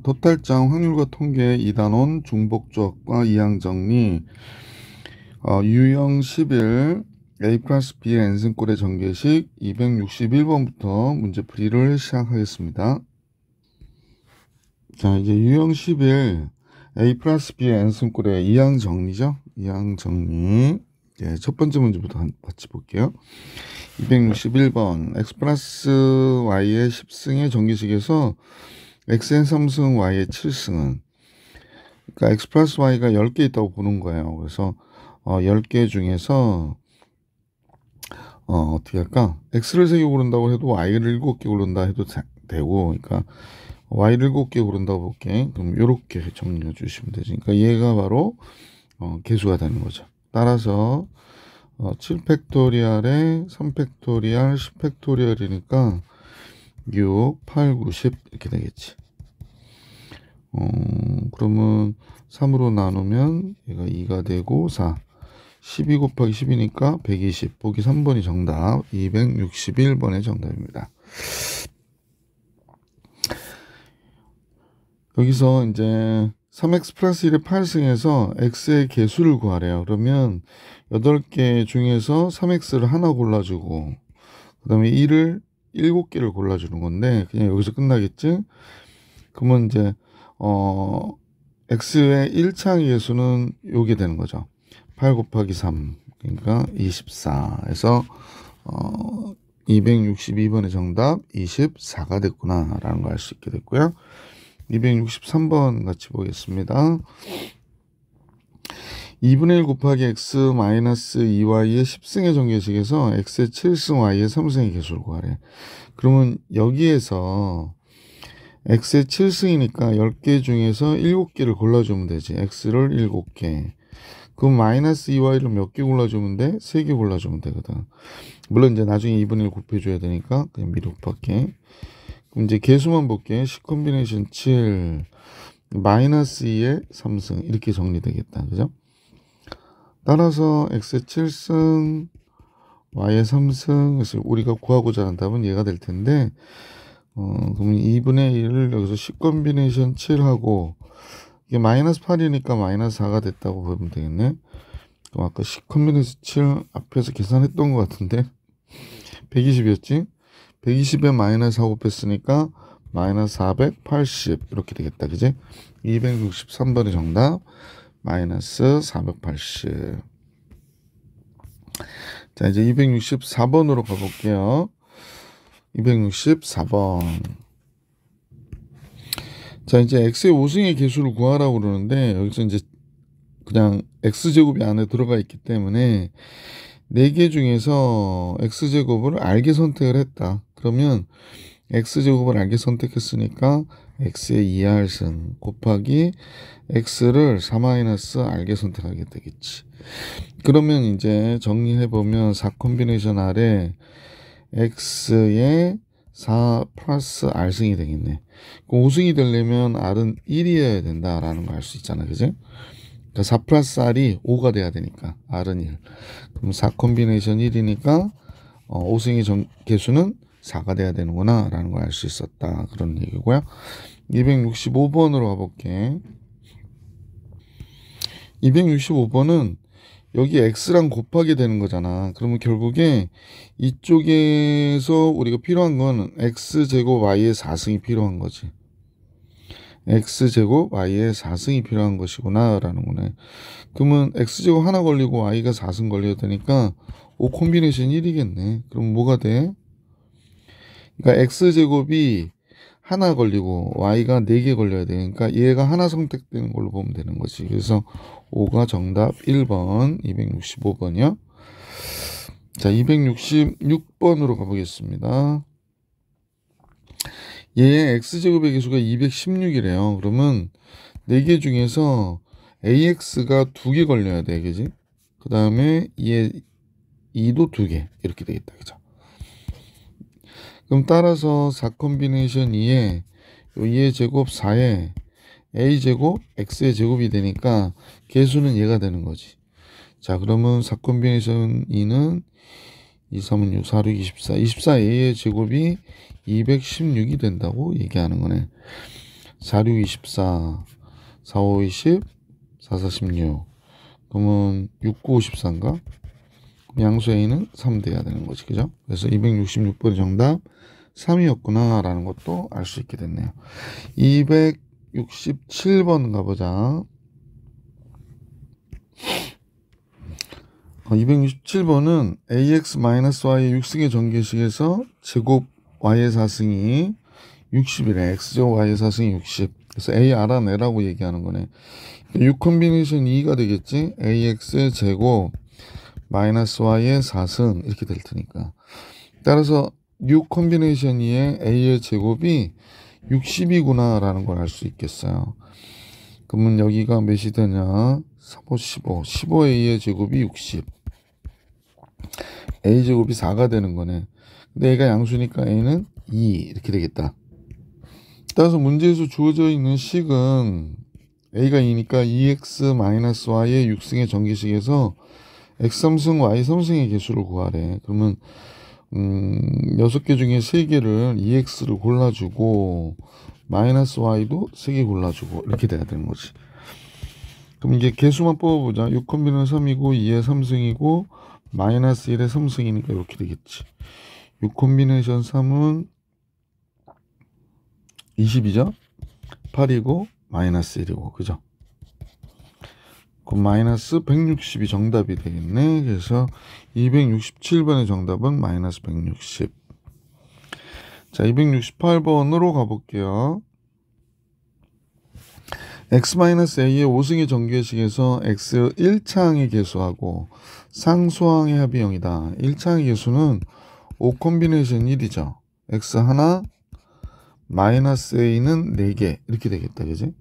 토탈장 확률과 통계 2단원 중복조합과 이항 정리 유형 11 A 플러스 B의 n승꼴의 전개식 261번부터 문제풀이를 시작하겠습니다. 자, 이제 유형 11 A 플러스 B의 n승꼴의 이항 정리죠. 이항 정리. 네, 첫 번째 문제부터 같이 볼게요. 261번 x 플러스 y의 10승의 전개식에서 x의 3승 y의 7승은, 그러니까 x 플러스 y가 10개 있다고 보는 거예요. 그래서 10개 중에서 어떻게 할까? x를 3개 고른다고 해도 y를 7개 고른다 해도 되고, 그러니까 y를 7개 고른다고 볼게. 그럼 이렇게 정리해 주시면 되지. 그러니까 얘가 바로 개수가 되는 거죠. 따라서 7팩토리얼에 3팩토리얼, 10팩토리얼이니까 6, 8, 9, 10 이렇게 되겠지. 그러면 3으로 나누면 얘가 2가 되고 4. 12 곱하기 10이니까 120. 보기 3번이 정답. 261번의 정답입니다. 여기서 이제 3x 플러스 1의 8승에서 x의 개수를 구하래요. 그러면 8개 중에서 3x를 하나 골라주고, 그 다음에 1을 7개를 골라주는 건데, 그냥 여기서 끝나겠지? 그러면 이제, x의 1창 개수는 요게 되는 거죠. 8 곱하기 3. 그러니까 24에서, 262번의 정답 24가 됐구나, 라는 걸 알 수 있게 됐고요. 263번 같이 보겠습니다. 2분의 1 곱하기 x 마이너스 2y의 10승의 전개식에서 x의 7승 y의 3승의 개수를 구하래. 그러면 여기에서 x의 7승이니까 10개 중에서 7개를 골라주면 되지. x를 7개. 그럼 마이너스 2y를 몇 개 골라주면 돼? 3개 골라주면 되거든. 물론 이제 나중에 2분의 1 곱해줘야 되니까 그냥 미리 곱할게. 그럼 이제 개수만 볼게. 10 콤비네이션 7 마이너스 2의 3승 이렇게 정리되겠다. 그죠? 따라서 x의 7승 y의 3승, 그래서 우리가 구하고자 하는 답은 얘가 될 텐데, 그럼 2분의 1을 여기서 10 콤비네이션 7하고 이게 마이너스 8이니까 마이너스 4가 됐다고 보면 되겠네. 그럼 아까 10 콤비네이션 7 앞에서 계산했던 것 같은데 120이었지? 120에 마이너스 4 곱했으니까 마이너스 480 이렇게 되겠다. 그지? 263번이 정답. 마이너스 480. 자, 이제 264번으로 가볼게요. 264번. 자, 이제 x의 5승의 개수를 구하라고 그러는데, 여기서 이제 그냥 x제곱이 안에 들어가 있기 때문에 4개 중에서 x제곱을 알게 선택을 했다. 그러면 x제곱을 알게 선택했으니까 x의 2r승 곱하기 x를 4- 알게 선택하게 되겠지. 그러면 이제 정리해보면 4 콤비네이션 r에 x의 4 플러스 r승이 되겠네. 5승이 되려면 r은 1이어야 된다라는 걸 알 수 있잖아. 그지? 그러니까 4 플러스 r이 5가 돼야 되니까 r은 1. 그럼 4 콤비네이션 1이니까 5승의 개수는 4가 돼야 되는구나 라는 걸 알 수 있었다. 그런 얘기고요. 265번으로 가볼게. 265번은 여기 x랑 곱하게 되는 거잖아. 그러면 결국에 이쪽에서 우리가 필요한 건 x제곱 y의 4승이 필요한 거지. x제곱 y의 4승이 필요한 것이구나 라는 거네. 그러면 x제곱 하나 걸리고 y가 4승 걸려야 되니까 5 콤비네이션 1이겠네. 그럼 뭐가 돼? 그러니까 x제곱이 하나 걸리고 y가 4개 걸려야 돼. 그러니까 얘가 하나 선택되는 걸로 보면 되는 거지. 그래서 5가 정답 1번, 265번이요. 자, 266번으로 가보겠습니다. 얘의 x제곱의 개수가 216이래요. 그러면 4개 중에서 ax가 2개 걸려야 돼. 그지? 그 다음에 2도 2개. 이렇게 되겠다. 그죠? 그럼 따라서 4 콤비네이션 2에 2의 제곱 4에 a제곱 x의 제곱이 되니까 개수는 얘가 되는 거지. 자, 그러면 4 콤비네이션 2는 2, 3은 6, 4, 6, 24. 24a의 제곱이 216이 된다고 얘기하는 거네. 4, 6, 24. 4, 5, 20. 4, 4, 16. 그러면 6, 9, 54인가? 양수 A는 3 돼야 되는 거지. 그죠? 그래서 266번의 정답 3이었구나 라는 것도 알 수 있게 됐네요. 267번 가보자. 267번은 ax-y의 6승의 전개식에서 제곱 y의 4승이 60이래. x제곱 y의 4승이 60. 그래서 a 알아내라고 얘기하는 거네. 6 콤비네이션 2가 되겠지. ax의 제곱 마이너스 y의 4승 이렇게 될 테니까. 따라서 6 콤비네이션 2의 a의 제곱이 60이구나 라는 걸 알 수 있겠어요. 그러면 여기가 몇이 되냐? 15, 15a의 제곱이 60. a 제곱이 4가 되는 거네. 근데 a가 양수니까 a는 2 이렇게 되겠다. 따라서 문제에서 주어져 있는 식은 a가 2니까 2x-y의 6승의 전개식에서 x3승 y3승의 개수를 구하래. 그러면 6개 중에 3개를 2x를 골라주고 마이너스 y도 3개 골라주고 이렇게 돼야 되는 거지. 그럼 이제 개수만 뽑아보자. 6 콤비는 3이고 2의 3승이고 마이너스 1의 3승이니까 이렇게 되겠지. 6 콤비네이션 3은 20이죠. 8이고 마이너스 1이고 그죠. 그럼 마이너스 160이 정답이 되겠네. 그래서 267번의 정답은 마이너스 160. 자, 268번으로 가볼게요. x-a의 5승의 전개식에서 x 1차항의 개수하고 상수항의 합이 0이다. 1차항의 개수는 5 콤비네이션 1이죠. x 하나 마이너스 a는 4개 이렇게 되겠다. 그지?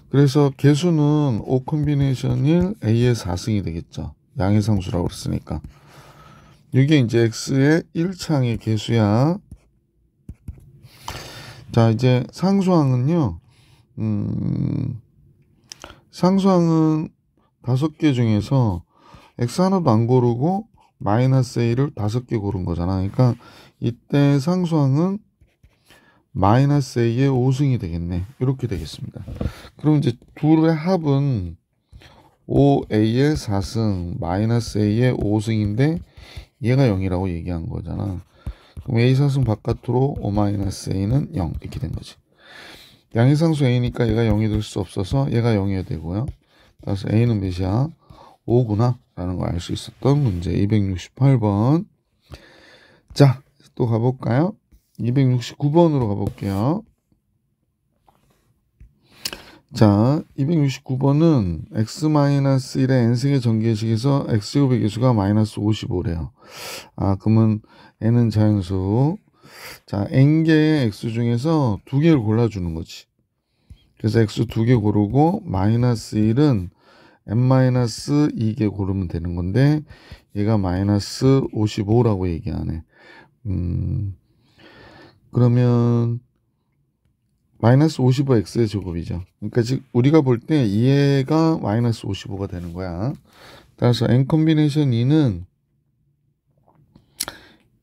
그래서 개수는 5 콤비네이션 1 a의 4승이 되겠죠. 양의 상수라고 그랬으니까. 이게 이제 x의 1차항의 개수야. 자, 이제 상수항은요. 상수항은 5개 중에서 x 하나도 안 고르고 마이너스 a를 5개 고른 거잖아. 그러니까 이때 상수항은 마이너스 a의 5승이 되겠네. 이렇게 되겠습니다. 그럼 이제 둘의 합은 5a의 4승 마이너스 a의 5승인데 얘가 0이라고 얘기한 거잖아. 그럼 a 4승 바깥으로 5 마이너스 a는 0 이렇게 된 거지. 양의 상수 a니까 얘가 0이 될 수 없어서 얘가 0이어야 되고요. 따라서 a는 몇이야? 5구나 라는 걸 알 수 있었던 문제. 268번. 자, 또 가볼까요? 269번으로 가볼게요. 자, 269번은 x-1의 n승의 전개식에서 x제곱의 개수가 마이너스 55래요. 아, 그러면 n은 자연수. 자, n개의 x 중에서 2개를 골라주는 거지. 그래서 x 2개 고르고 마이너스 1은 n-2개 고르면 되는 건데 얘가 마이너스 55라고 얘기하네. 그러면 마이너스 55x의 제곱이죠. 그러니까 즉 우리가 볼 때 얘가 마이너스 55가 되는 거야. 따라서 n 콤비네이션 2는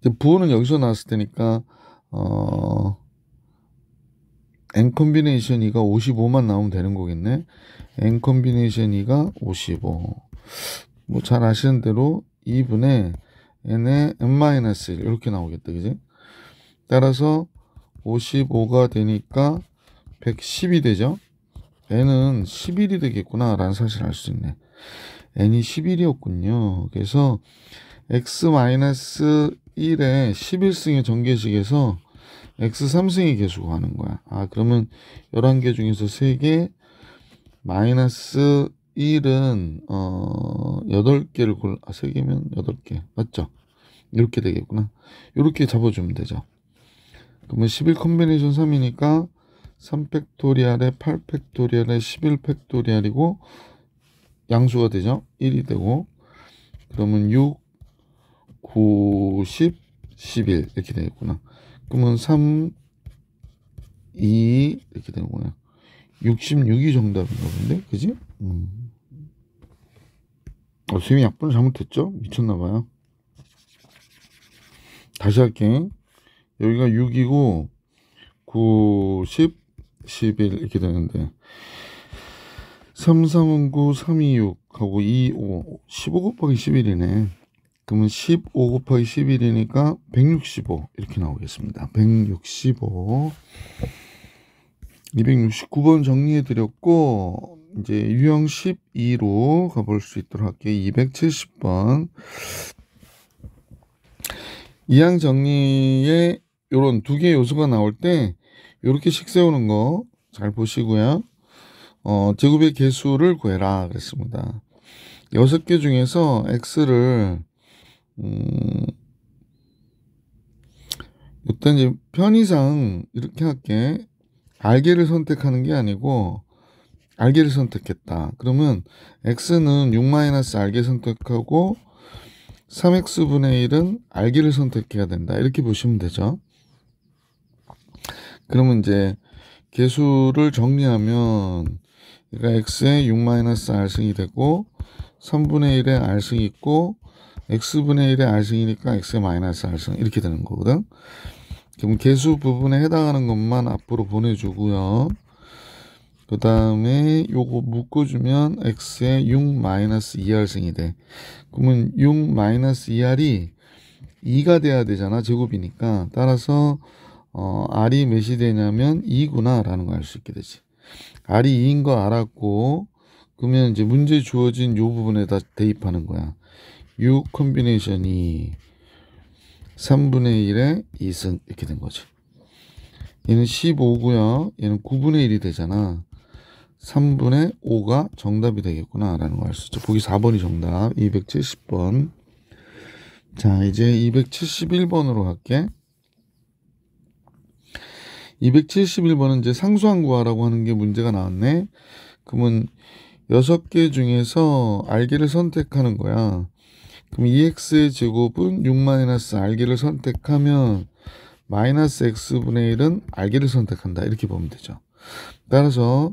이제 부호는 여기서 나왔을 테니까 n 콤비네이션 2가 55만 나오면 되는 거겠네. n 콤비네이션 2가 55. 뭐 잘 아시는 대로 2분의 n의 n-1 이렇게 나오겠다. 그지? 따라서 55가 되니까 110이 되죠. n은 11이 되겠구나 라는 사실을 알 수 있네. n이 11이었군요. 그래서 x-1의 11승의 전개식에서 x 3승의 개수가 하는 거야. 아, 그러면 11개 중에서 3개 마이너스 1은 8개를 3개면 8개 맞죠? 이렇게 되겠구나. 이렇게 잡아주면 되죠. 그러면 11 콤비네이션 3이니까 3팩토리알에 8팩토리알에 11 팩토리알이고 양수가 되죠. 1이 되고 그러면 6, 9, 10, 11 이렇게 되겠구나. 그러면 3, 2 이렇게 되는구나. 66이 정답인가 본데? 그지? 선생님이 약분을 잘못했죠? 미쳤나봐요. 다시 할게. 여기가 6이고 9, 10, 11 이렇게 되는데 3, 3은 9, 3, 2, 6 하고 2, 5, 15 곱하기 11이네. 그러면 15 곱하기 11이니까 165 이렇게 나오겠습니다. 165 269번 정리해 드렸고 이제 유형 12로 가볼 수 있도록 할게요. 270번 이항 정리에 요런 두 개의 요소가 나올 때 요렇게씩 세우는 거 잘 보시고요. 제곱의 개수를 구해라 그랬습니다. 6개 중에서 x를 일단 이제 편의상 이렇게 할게. 알게를 선택하는 게 아니고 알게를 선택했다. 그러면 x는 6-알게 선택하고 3x분의 1은 알게를 선택해야 된다. 이렇게 보시면 되죠. 그러면 이제 개수를 정리하면 그러니까 x의 6-r승이 되고 3분의 1의 r승이 있고 x분의 1의 r승이니까 x의 -r승 이렇게 되는 거거든. 그럼 개수 부분에 해당하는 것만 앞으로 보내주고요. 그 다음에 요거 묶어주면 x의 6-2r승이 돼. 그러면 6-2r이 2가 돼야 되잖아. 제곱이니까. 따라서 r이 몇이 되냐면 2구나 라는 걸 알 수 있게 되지. r이 2인 거 알았고 그러면 이제 문제 주어진 요 부분에다 대입하는 거야. 6 콤비네이션이 3분의 1에 2승 이렇게 된 거죠. 얘는 15고요. 얘는 9분의 1이 되잖아. 3분의 5가 정답이 되겠구나 라는 걸 알 수 있죠. 보기 4번이 정답. 270번. 자, 이제 271번으로 갈게. 271번은 이제 상수항 구하라고 하는 게 문제가 나왔네. 그러면 6개 중에서 알게를 선택하는 거야. 그럼 2x의 제곱은 6-알게를 선택하면 마이너스 x분의 1은 알게를 선택한다. 이렇게 보면 되죠. 따라서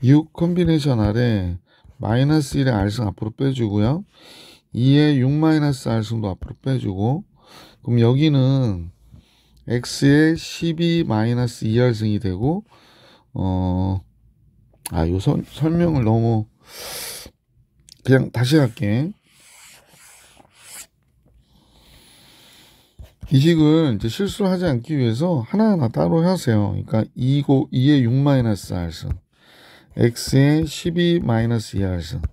6 콤비네이션 아래 마이너스 1의 r승 앞으로 빼주고요. 2의 6-r승도 앞으로 빼주고 그럼 여기는 x의 12-2r승이 되고 요 설명을 너무 그냥 다시 할게. 이 식을 이제 실수를 하지 않기 위해서 하나하나 따로 하세요. 그러니까 2의 6-r승, x의 12-2r승.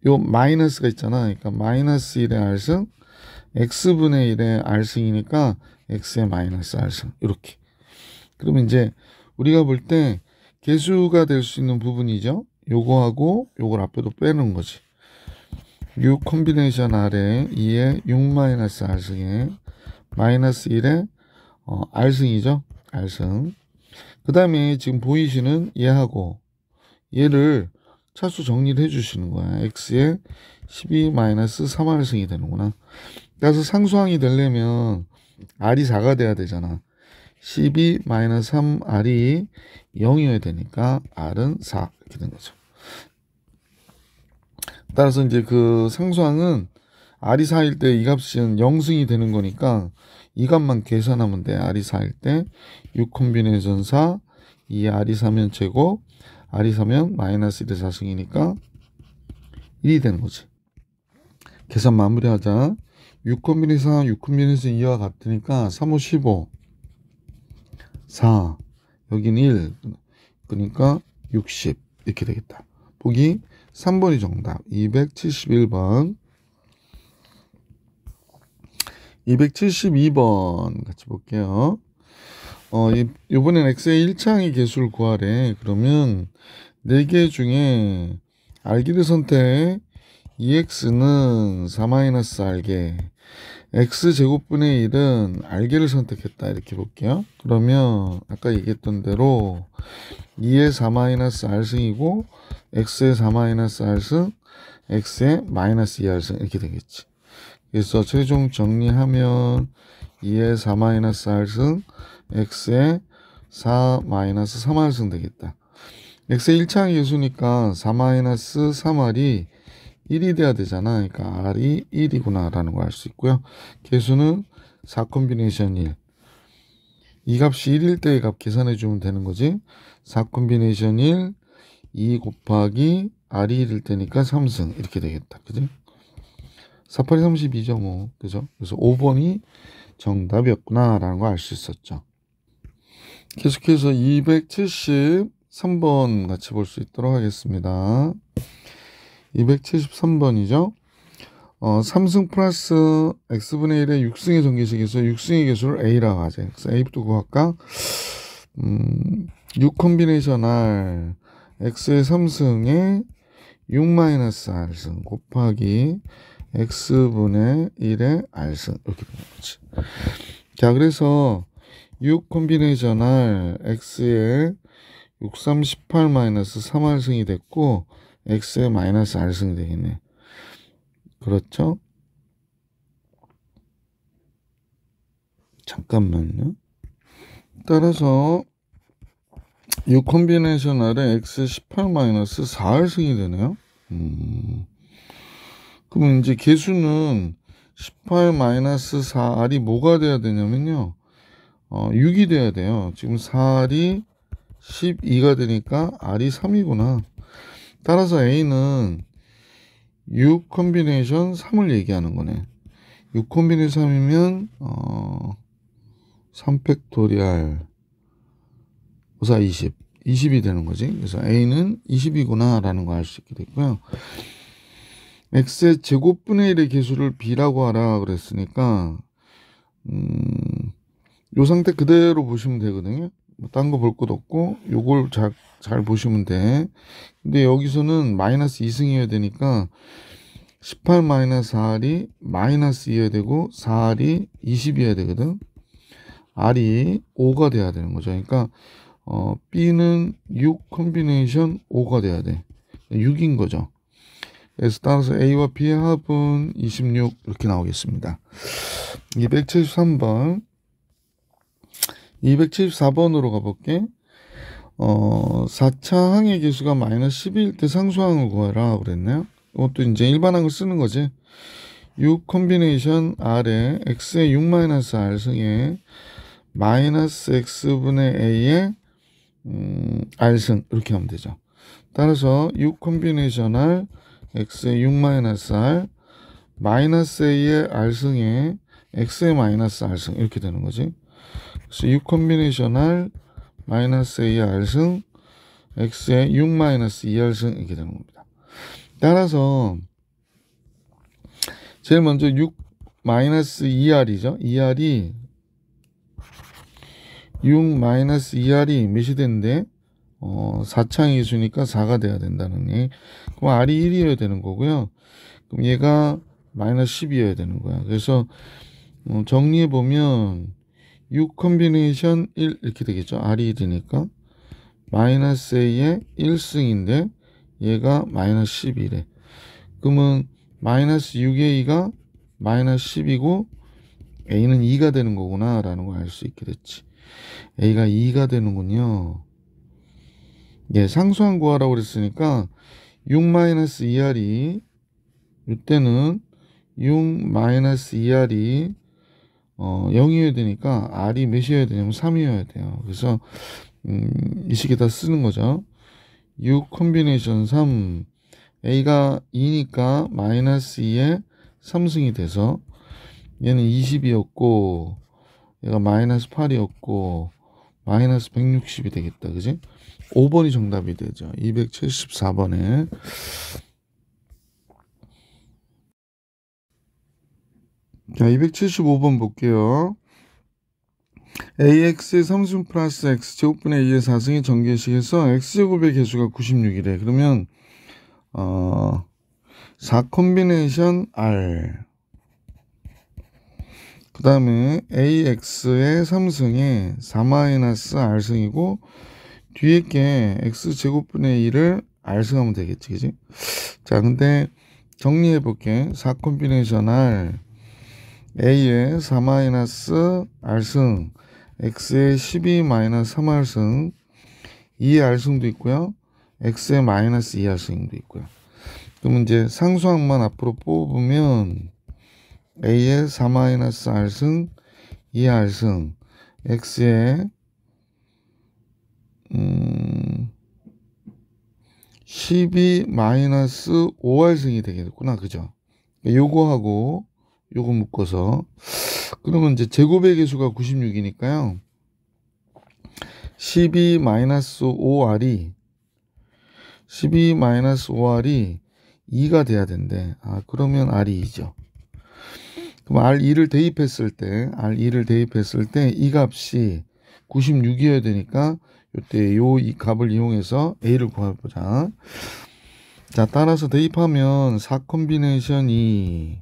요 마이너스가 있잖아. 그러니까 마이너스 1의 r승, x분의 1의 r승이니까 x의 마이너스 r승. 이렇게. 그러면 이제 우리가 볼 때 개수가 될 수 있는 부분이죠. 요거하고 요걸 앞에도 빼는 거지. 6 콤비네이션 아래 2의 6-r승에 마이너스 1의 r승이죠. r승. 그 다음에 지금 보이시는 얘하고 얘를 차수 정리를 해주시는 거야. x의 12-3r승이 되는구나. 그래서 상수항이 되려면 r이 4가 돼야 되잖아. 12-3r이 0이어야 되니까 r은 4 이렇게 된 거죠. 따라서 이제 그 상수항은 r이 4일 때 이 값은 0승이 되는 거니까 이 값만 계산하면 돼. r이 4일 때 6 콤비네이션 4, 2 r이 4면 제곱, r이 4면 마이너스 1의 4승이니까 1이 되는 거지. 계산 마무리하자. 6 콤비네이션 4, 6 콤비네이션 2와 같으니까 3, 5, 15, 4, 여긴 1, 그러니까 60 이렇게 되겠다. 보기 3번이 정답. 271번. 272번 같이 볼게요. 이번엔 x의 1차항의 개수를 구하래. 그러면 4개 중에 알기를 선택. 2x는 4-r개, x제곱분의 1은 r개를 선택했다. 이렇게 볼게요. 그러면 아까 얘기했던 대로 2의 4-r승이고 x의 4-r승, x의 -2r승 이렇게 되겠지. 그래서 최종 정리하면 2의 4-r승, x의 4-3r승 되겠다. x의 1차항 개수니까 4-3r이 1이 돼야 되잖아. 그러니까 R이 1이구나 라는 걸 알 수 있고요. 개수는 4 콤비네이션 1. 이 값이 1일 때의 값 계산해 주면 되는 거지. 4 콤비네이션 1, 2 곱하기 R이 1일 때니까 3승 이렇게 되겠다. 그지? 48이 32죠 뭐. 그죠? 그래서 5번이 정답이었구나 라는 걸 알 수 있었죠. 계속해서 273번 같이 볼 수 있도록 하겠습니다. 273번이죠. 3승 플러스 x분의 1의 6승의 전개식에서 6승의 개수를 a라고 하죠. 그래서 a부터 구할까? 6 콤비네이션 r x의 3승에 6-r승 곱하기 x분의 1의 r승 이렇게 되는 거지. 자, 그래서 6 콤비네이션 r x의 6, 3, 18 마이너스 3r승이 됐고 x의 마이너스 r승이 되겠네. 그렇죠? 잠깐만요. 따라서 6 콤비네이션 r에 x 18 마이너스 4r승이 되네요. 그러면 이제 개수는 18 마이너스 4r이 뭐가 돼야 되냐면요. 6이 돼야 돼요. 지금 4r이 12가 되니까 r이 3이구나. 따라서 a는 6 콤비네이션 3을 얘기하는 거네. 6 콤비네이션 3이면 3 팩토리알 5, 4, 20 20이 되는 거지. 그래서 a는 20이구나 라는 거 알 수 있게 됐고요. x의 제곱분의 1의 개수를 b라고 하라 그랬으니까 요 상태 그대로 보시면 되거든요. 뭐 딴 거 볼 것도 없고 요걸 잘 보시면 돼. 근데 여기서는 마이너스 2승이어야 되니까 18 마이너스 r이 마이너스 2여야 되고 4r이 20이어야 되거든. r이 5가 돼야 되는 거죠. 그러니까 b는 6 콤비네이션 5가 돼야 돼. 6인 거죠. 그래서 따라서 a와 b의 합은 26 이렇게 나오겠습니다. 273번 274번으로 가볼게. 4차 항의 개수가 마이너스 12일 때 상수항을 구하라 그랬나요? 이것도 이제 일반항을 쓰는 거지. 6 콤비네이션 r에 x의 6-r승에 마이너스 x분의 a의 r승 이렇게 하면 되죠. 따라서 6 콤비네이션 r x의 6-r 마이너스 a의 r승에 x의 마이너스 r승 이렇게 되는 거지. 그래서 6 콤비네이션 r 마이너스 a의 r승 x의 6-2r승 이렇게 되는 겁니다. 따라서 제일 먼저 6-2r이죠. 2r이 6-2r이 몇이 되는데 4차항의 개수니까 4가 돼야 된다는 얘기. 그럼 r이 1이어야 되는 거고요. 그럼 얘가 마이너스 10이어야 되는 거야. 그래서 정리해 보면 6 콤비네이션 1 이렇게 되겠죠. r이 1이니까 마이너스 a의 1승인데 얘가 마이너스 10이래. 그러면 마이너스 6a가 마이너스 10이고 a는 2가 되는 거구나 라는 걸 알 수 있게 됐지. a가 2가 되는군요. 예, 상수항 구하라고 그랬으니까 6-2r이 이때는 6-2r이 0이어야 되니까 r이 몇이어야 되냐면 3이어야 돼요. 그래서 이 식에 다 쓰는 거죠. 6 콤비네이션 3 a가 2니까 마이너스 2에 3승이 돼서 얘는 20이었고 얘가 마이너스 8이었고 마이너스 160이 되겠다. 그지? 5번이 정답이 되죠. 274번에 자 275번 볼게요. ax의 3승 플러스 x제곱분의 a의 4승의 전개식에서 x제곱의 개수가 96이래. 그러면 4 콤비네이션 r 그 다음에 ax의 3승에 4-r승이고 뒤에 게 x제곱분의 1을 r승하면 되겠지. 그지? 자 근데 정리해 볼게. 4 콤비네이션 r a의 4-r승 x의 12-3r승 2r승도 있고요. x의 마이너스 2r승도 있고요. 그럼 이제 상수항만 앞으로 뽑으면 A의 4-R승 2R승 X의 12-5R승이 되겠구나. 그죠? 요거하고 요거 묶어서 그러면 이제 제곱의 개수가 96이니까요. 12-5R이 2가 돼야 된대. 그러면 R이 2죠. 그럼 R2를 대입했을 때 이 값이 96이어야 되니까 이때 이 값을 이용해서 A를 구해보자. 자, 따라서 대입하면 4콤비네이션 2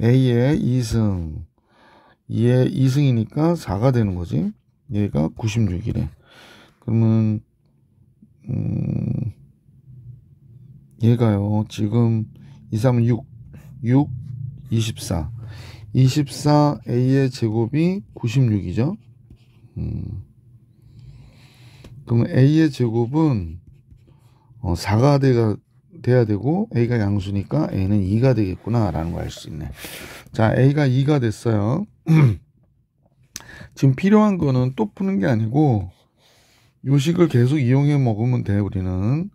A의 2승 2의 2승이니까 4가 되는 거지. 얘가 96이래. 그러면 얘가요 지금 2, 3, 6 24 A의 제곱이 96이죠. 그러면 A의 제곱은 4가 돼야 되고 A가 양수니까 A는 2가 되겠구나 라는 걸 알 수 있네. 자, A가 2가 됐어요. 지금 필요한 거는 또 푸는 게 아니고 요식을 계속 이용해 먹으면 돼. 우리는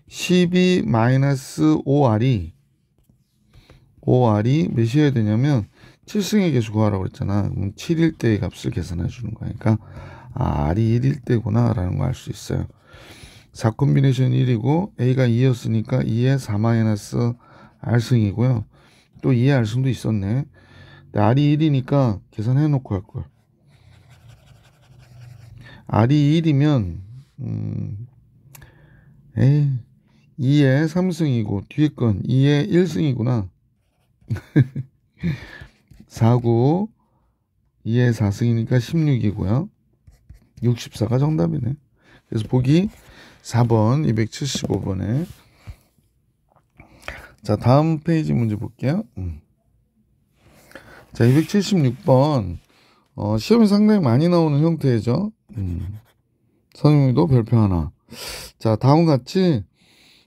12-5R이 몇이어야 되냐면 7승의 개수 구하라고 그랬잖아. 그럼 7일 때의 값을 계산해 주는 거니까 R이 1일 때구나 라는 걸 알 수 있어요. 4콤비네이션 1이고 A가 2였으니까 2의 4-R승이고요. 또 2의 R승도 있었네. 근데 R이 1이니까 계산해 놓고 할걸. R이 1이면 2의 3승이고 뒤에 건 2의 1승이구나. 4고 2의 4승이니까 16이고요. 64가 정답이네. 그래서 보기 4번 275번에 자, 다음 페이지 문제 볼게요. 자, 276번 시험에 상당히 많이 나오는 형태죠. 선생님도 별표 하나. 자, 다음과 같이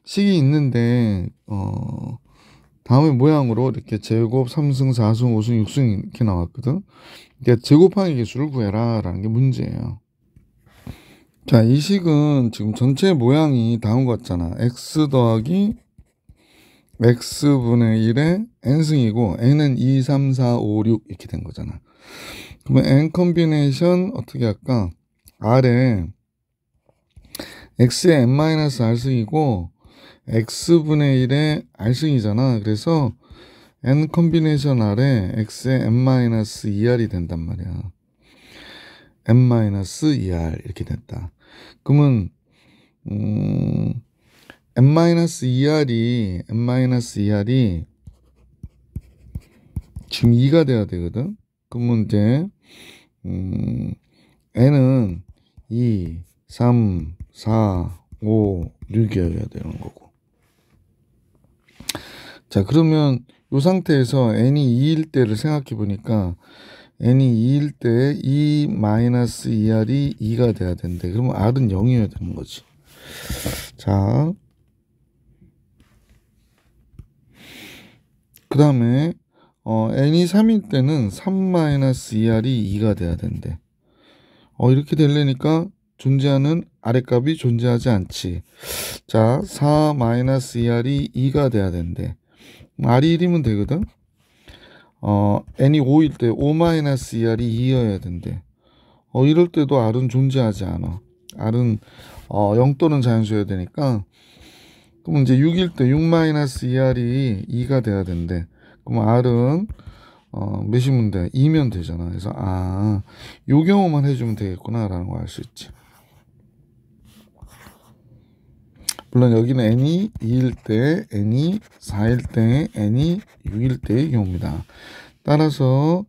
식이 있는데 다음의 모양으로 이렇게 제곱 3승 4승 5승 6승 이렇게 나왔거든. 그러니까 제곱항의 개수를 구해라 라는 게 문제예요. 자, 이 식은 지금 전체 모양이 다음과 같잖아. x 더하기 x분의 1의 n승이고 n은 2, 3, 4, 5, 6 이렇게 된 거잖아. 그러면 n 콤비네이션 어떻게 할까? R에 x의 n-r승이고 x분의 1의 r승이잖아. 그래서 n 콤비네이션 R에 x의 n-2r이 된단 말이야. n-2r 이렇게 됐다. 그러면 n-2r이 지금 2가 돼야 되거든. 그러면 이제 n은 2, 3, 4, 5, 6이어야 되는 거고. 자, 그러면 이 상태에서 n이 2일 때를 생각해 보니까 n이 2일 때 2-2r이 2가 돼야 된대. 그러면 r은 0이어야 되는 거지. 자, 그 다음에 n이 3일 때는 3-2r이 2가 돼야 된대. 이렇게 되려니까 존재하는 아랫값이 존재하지 않지. 자, 4-2r이 2가 돼야 된대. r이 1이면 되거든. n이 5일 때 5-2r이 2여야 된대. 이럴 때도 r은 존재하지 않아. r은 0 또는 자연수여야 되니까. 그럼 이제 6일 때 6-2r이 2가 돼야 된대. 그럼 r은 몇이면 돼? 2면 되잖아. 그래서 요 경우만 해주면 되겠구나 라는 걸 알 수 있지. 물론 여기는 n이 2일 때, n이 4일 때, n이 6일 때의 경우입니다. 따라서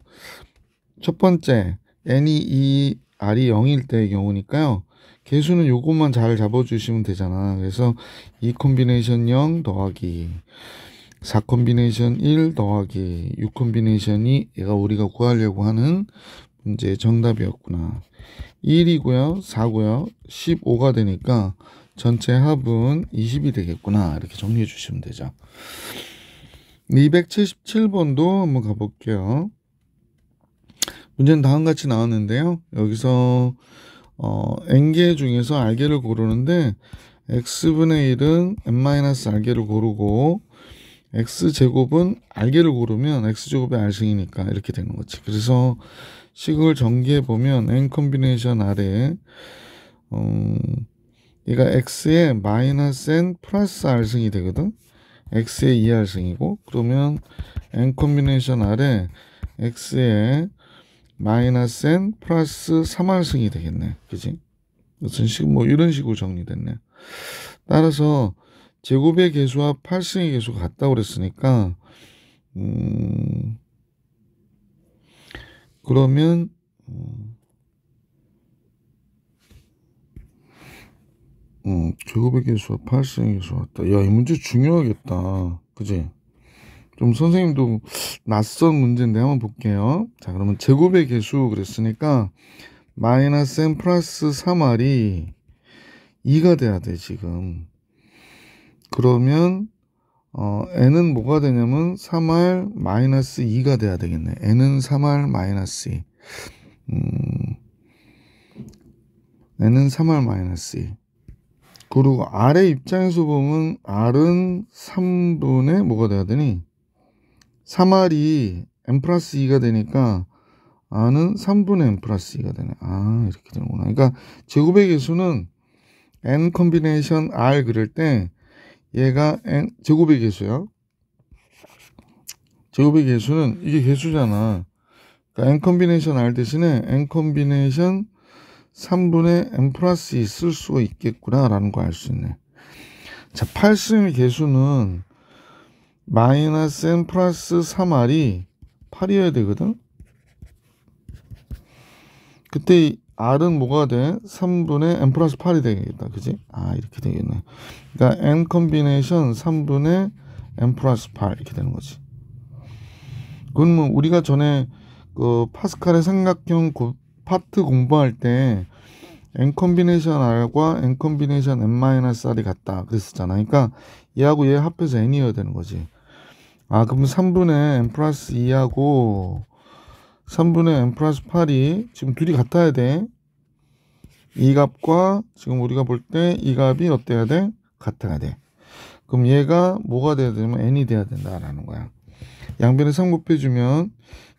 첫 번째 n이 2, r이 0일 때의 경우니까요. 개수는 요것만 잘 잡아주시면 되잖아. 그래서 2 콤비네이션 0 더하기 4 콤비네이션 1 더하기 6 콤비네이션이 얘가 우리가 구하려고 하는 문제의 정답이었구나. 1이고요. 4고요. 15가 되니까 전체 합은 20이 되겠구나. 이렇게 정리해 주시면 되죠. 277번도 한번 가볼게요. 문제는 다음같이 나왔는데요. 여기서 n개 중에서 r개를 고르는데 x분의 1은 n-r개를 고르고 x제곱은 r개를 고르면 x제곱의 r승이니까 이렇게 되는 거지. 그래서 식을 전개해 보면 n 컨비네이션 r에 얘가 x의 마이너스 n 플러스 r승이 되거든. x의 2r승이고 그러면 n 컨비네이션 r에 x의 마이너스 n 플러스 3r승이 되겠네. 그지? 무슨 식, 뭐 이런 식으로 정리됐네. 따라서 제곱의 개수와 8승의 개수가 같다고 그랬으니까 그러면 제곱의 개수와 8승의 개수가 같다. 야, 이 문제 중요하겠다. 그지? 좀 선생님도 낯선 문제인데 한번 볼게요. 자, 그러면 제곱의 개수 그랬으니까 마이너스 n 플러스 3r이 2가 돼야 돼 지금. 그러면 n은 뭐가 되냐면 3r 마이너스 2가 돼야 되겠네. n은 3r 마이너스 2. n은 3r 마이너스 2. 그리고 r의 입장에서 보면 r은 3분의 뭐가 돼야 되니? 3r이 n 플러스 2가 되니까 r은 3분의 n 플러스 2가 되네. 아, 이렇게 되는구나. 그러니까 제곱의 개수는 n 컨비네이션 r 그릴 때 얘가 n 제곱의 개수야. 제곱의 개수는 이게 개수잖아. 그러니까 n 컨비네이션 r 대신에 n 컨비네이션 3분의 n 플러스 2 쓸 수가 있겠구나 라는 거 알 수 있네. 자, 8승의 개수는 마이너스 n 플러스 3r이 8이어야 되거든. 그때 r은 뭐가 돼? 3분의 n 플러스 8이 되겠다. 그지? 아, 이렇게 되겠네. 그러니까 n 컨비네이션 3분의 n 플러스 8 이렇게 되는 거지. 그건 뭐 우리가 전에 그 파스칼의 삼각형 파트 공부할 때 n 컨비네이션 r과 n 컨비네이션 n-r이 같다 그랬었잖아. 그러니까 얘하고 얘 합해서 n이어야 되는 거지. 아, 그럼 3분의 n 플러스 2하고 3분의 n 플러스 8이 지금 둘이 같아야 돼. 이 값과 지금 우리가 볼 때 이 값이 어때야 돼? 같아야 돼. 그럼 얘가 뭐가 돼야 되냐면 n이 돼야 된다라는 거야. 양변에 3 곱해주면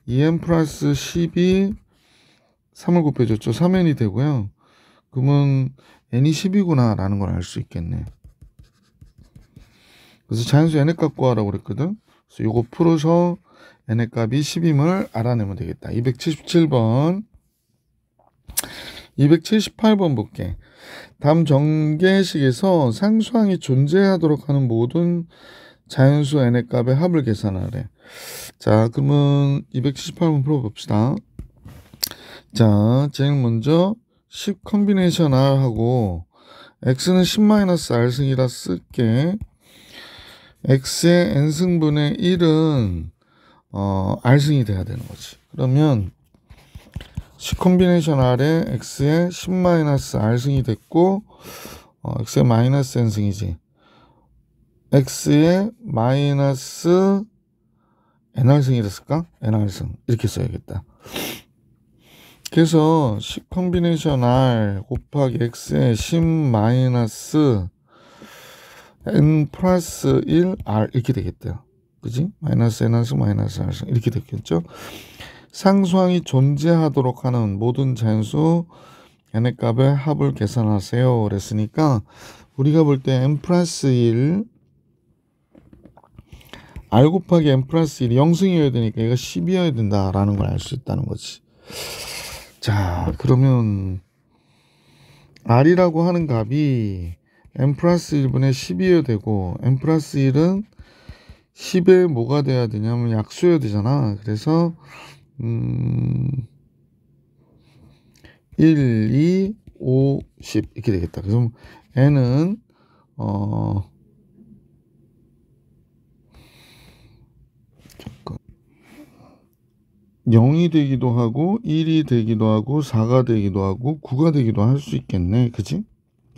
2n 플러스 10이 3을 곱해줬죠. 3n이 되고요. 그러면 n이 10이구나 라는 걸 알 수 있겠네. 그래서 자연수 n의 값 구하라고 그랬거든. 그래서 이거 풀어서 n의 값이 10임을 알아내면 되겠다. 277번 278번 볼게. 다음 전개식에서 상수항이 존재하도록 하는 모든 자연수 n의 값의 합을 계산하래. 자, 그러면 278번 풀어봅시다. 자, 제일 먼저 10 컨비네이션 r 하고 x는 10-r승이라 쓸게. x의 n승분의 1은 r승이 돼야 되는 거지. 그러면 10 컨비네이션 r에 x의 10-r승이 됐고 x의 마이너스 n승이지. x의 마이너스 nr승이 됐을까? nr승 이렇게 써야겠다. 그래서 10 컨비네이션 r 곱하기 x의 10 마이너스 n 플러스 1 r 이렇게 되겠대요. 그지? 마이너스 nr승 마이너스 r승 이렇게 됐겠죠. 상수항이 존재하도록 하는 모든 자연수 n의 값의 합을 계산하세요 그랬으니까 우리가 볼 때 n 플러스 1 r 곱하기 n 플러스 1이 0승이어야 되니까 얘가 10이어야 된다라는 걸 알 수 있다는 거지. 자, 그러면 r이라고 하는 값이 n 플러스 1분의 10이어야 되고 n 플러스 1은 10에 뭐가 돼야 되냐면 약수여야 되잖아. 그래서 1, 2, 5, 10 이렇게 되겠다. 그래서 n은 0이 되기도 하고 1이 되기도 하고 4가 되기도 하고 9가 되기도 할 수 있겠네. 그치?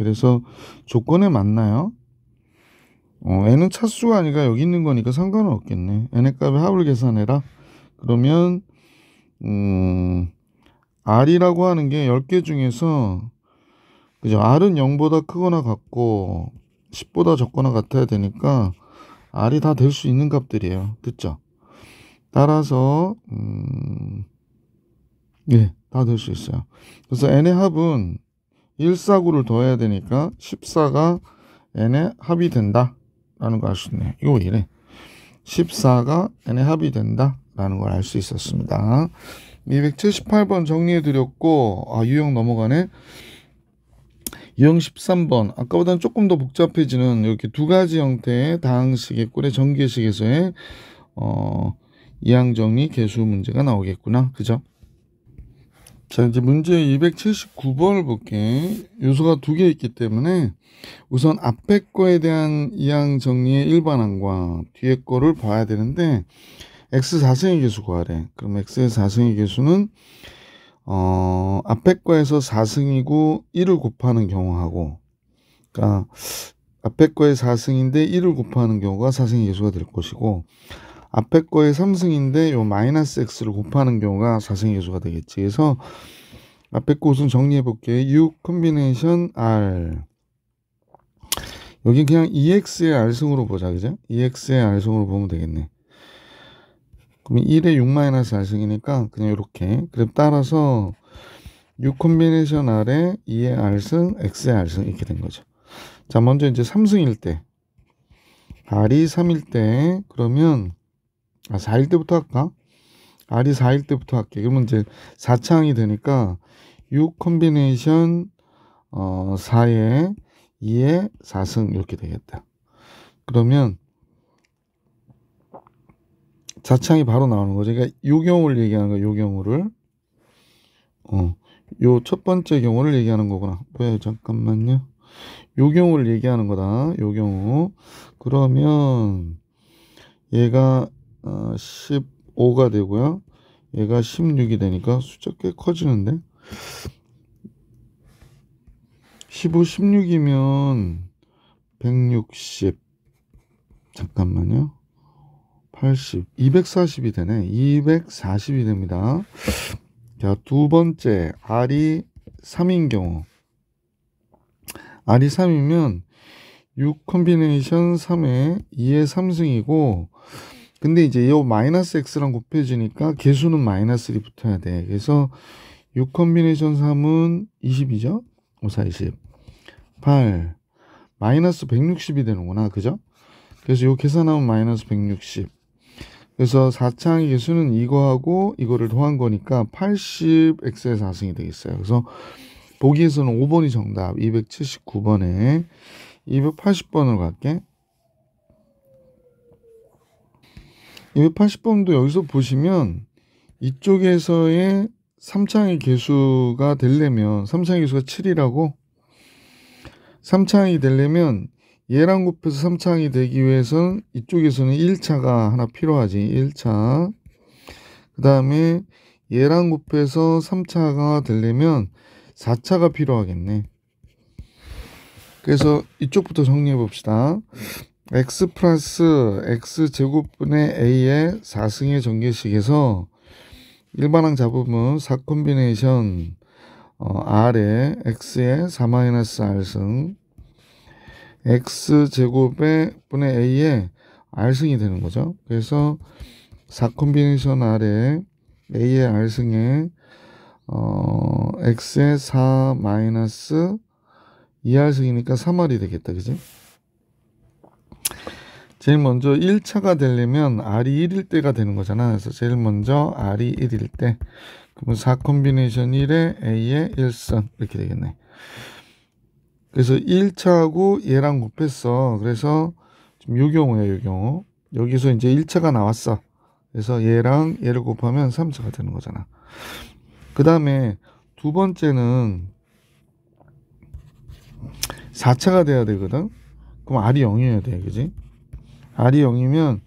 그래서 조건에 맞나요? n은 차수가 아니라 여기 있는 거니까 상관은 없겠네. n의 값의 합을 계산해라. 그러면 r이라고 하는 게 10개 중에서 그죠? r은 0보다 크거나 같고 10보다 적거나 같아야 되니까 r이 다 될 수 있는 값들이에요. 됐죠? 따라서 예, 다 될 수 있어요. 그래서 n의 합은 149를 더해야 되니까 14가 n의 합이 된다 라는 걸 알 수 있네요. 이거 왜 이래? 14가 n의 합이 된다 라는 걸 알 수 있었습니다. 278번 정리해 드렸고, 유형 넘어가네. 유형 13번, 아까보다는 조금 더 복잡해지는 이렇게 두 가지 형태의 다항식의 꼴의 전개식에서의 이항정리 계수 문제가 나오겠구나. 그죠? 자, 이제 문제 279번을 볼게. 요소가 두 개 있기 때문에 우선 앞에 거에 대한 이항 정리의 일반항과 뒤에 거를 봐야 되는데, x 4승의 계수 구하래. 그럼 x의 4승의 계수는 앞에 거에서 4승이고 1을 곱하는 경우하고, 그러니까 앞에 거에 4승인데 1을 곱하는 경우가 4승의 계수가 될 것이고, 앞에 거에 3승인데 요 마이너스 x를 곱하는 경우가 4승의 계수가 되겠지. 그래서 앞에 거 우선 정리해 볼게요. 6 콤비네이션 r. 여기 그냥 2x의 r승으로 보자. 그죠? 2x의 r승으로 보면 되겠네. 그럼 1에 6 마이너스 r승이니까 그냥 이렇게. 그럼 따라서 6 콤비네이션 r에 2의 r승, x의 r승 이렇게 된 거죠. 자, 먼저 이제 3승일 때. r이 3일 때, 그러면 4일 때부터 할까? r이 4일 때부터 할게. 그러면 이제 4차항이 되니까 6 콤비네이션 4에 2에 4승 이렇게 되겠다. 그러면 4차항이 바로 나오는 거죠. 그러니까 요 경우를 얘기하는 거야. 요 경우를. 요 첫 번째 경우를 얘기하는 거구나. 왜 잠깐만요. 요 경우를 얘기하는 거다. 요 경우. 그러면 얘가 15가 되고요. 얘가 16이 되니까 숫자 꽤 커지는데. 15, 16이면 160. 잠깐만요. 80, 240이 되네. 240이 됩니다. 자, 두 번째, r이 3인 경우. r이 3이면 6 콤비네이션 3에 2의 3승이고, 근데 이제 이 마이너스 x랑 곱해지니까 개수는 마이너스 1이 붙어야 돼. 그래서 6 콤비네이션 3은 20이죠? 5, 4, 20. 8. 마이너스 160이 되는구나. 그죠? 그래서 요 계산하면 마이너스 160. 그래서 4차항의 개수는 이거하고 이거를 더한 거니까 80x의 4승이 되겠어요. 그래서 보기에서는 5번이 정답. 279번에 280번으로 갈게. 280번도 여기서 보시면 이쪽에서의 3차항의 개수가 되려면 3차항의 개수가 7이라고 3차항이 되려면 얘랑 곱해서 3차항이 되기 위해서는 이쪽에서는 1차가 하나 필요하지. 1차. 그 다음에 얘랑 곱해서 3차가 되려면 4차가 필요하겠네. 그래서 이쪽부터 정리해 봅시다. x 플러스 x제곱분의 a의 4승의 전개식에서 일반항 잡으면 4 콤비네이션 r에 x의 4-r승 x제곱의 분의 a의 r승이 되는 거죠. 그래서 4 콤비네이션 r에 a의 r승에 x의 4 마이너스 2r승이니까 3r이 되겠다. 그지? 제일 먼저 1차가 되려면 r이 1일 때가 되는 거잖아. 그래서 제일 먼저 r이 1일 때 그러면 4 콤비네이션 1에 a의 1승 이렇게 되겠네. 그래서 1차하고 얘랑 곱했어. 그래서 지금 요 경우야, 요 경우. 여기서 이제 1차가 나왔어. 그래서 얘랑 얘를 곱하면 3차가 되는 거잖아. 그 다음에 두 번째는 4차가 돼야 되거든. 그럼 r이 0이어야 돼. 그지? r이 0이면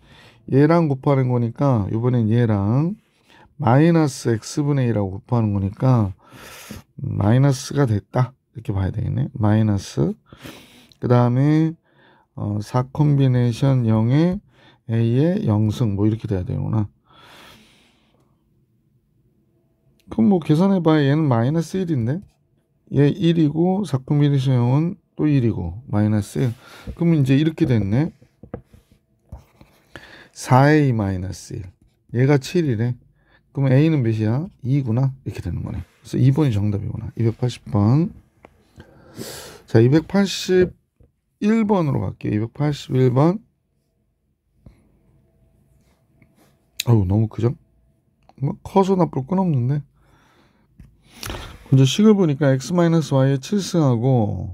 얘랑 곱하는 거니까 이번엔 얘랑 마이너스 x분의 1하고 곱하는 거니까 마이너스가 됐다. 이렇게 봐야 되겠네. 마이너스 그 다음에 4 콤비네이션 0에 A의 0승 뭐 이렇게 돼야 되구나. 그럼 뭐 계산해봐야 얘는 마이너스 1인데 얘 1이고 4 콤비네이션 0은 또 1이고 마이너스 1. 그러면 이제 이렇게 됐네. 4A 마이너스 1. 얘가 7이래. 그러면 A는 몇이야? 2구나. 이렇게 되는 거네. 그래서 2번이 정답이구나. 280번. 자, 281번으로 갈게요. 281번. 어우, 너무 크죠? 뭐 커서 나쁠 건 없는데. 먼저 식을 보니까 x-y의 7승하고